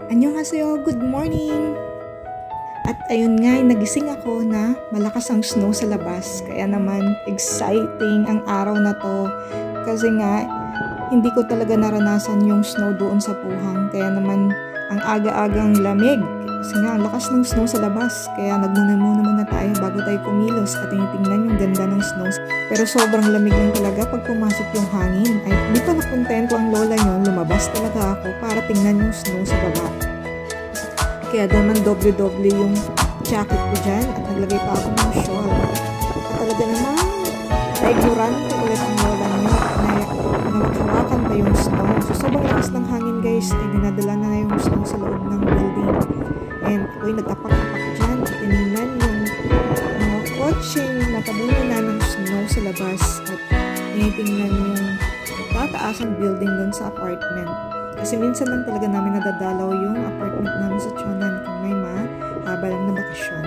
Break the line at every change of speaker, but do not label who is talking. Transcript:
Annyeonghaseyo, good morning! At ayun nga, nagising ako na malakas ang snow sa labas. Kaya naman, exciting ang araw na to. Kasi nga, hindi ko talaga naranasan yung snow doon sa Puhang. Kaya naman, ang aga-agang lamig. Kasi nga, ang lakas ng snow sa labas. Kaya nagmuna-muna tayo bago tayo kumilos at tinitingnan yung ganda ng snow. Pero sobrang lamig lang talaga pag pumasok yung hangin. Ay, di pa nakontento ang lola nyo. Lumabas talaga ako para tingnan yung snow sa baba. Kaya naman doble-doble yung jacket ko dyan at naglagay pa ako ng shawl. At talaga naman, ignorante ulit ang lola nyo na hawakan pa yung snow. So sobrang lakas ng hangin guys, ay dinadala na yung snow sa loob ng building. And ako'y nagtapak-tapak dyan at tinignan yung mga kotseng natabunan na ng snow sa labas at tinitingnan yung tataas ang building dun sa apartment. Kasi minsan lang talaga namin nadadalaw yung apartment namin sa Cheonan kung may mahaba lang na bakasyon.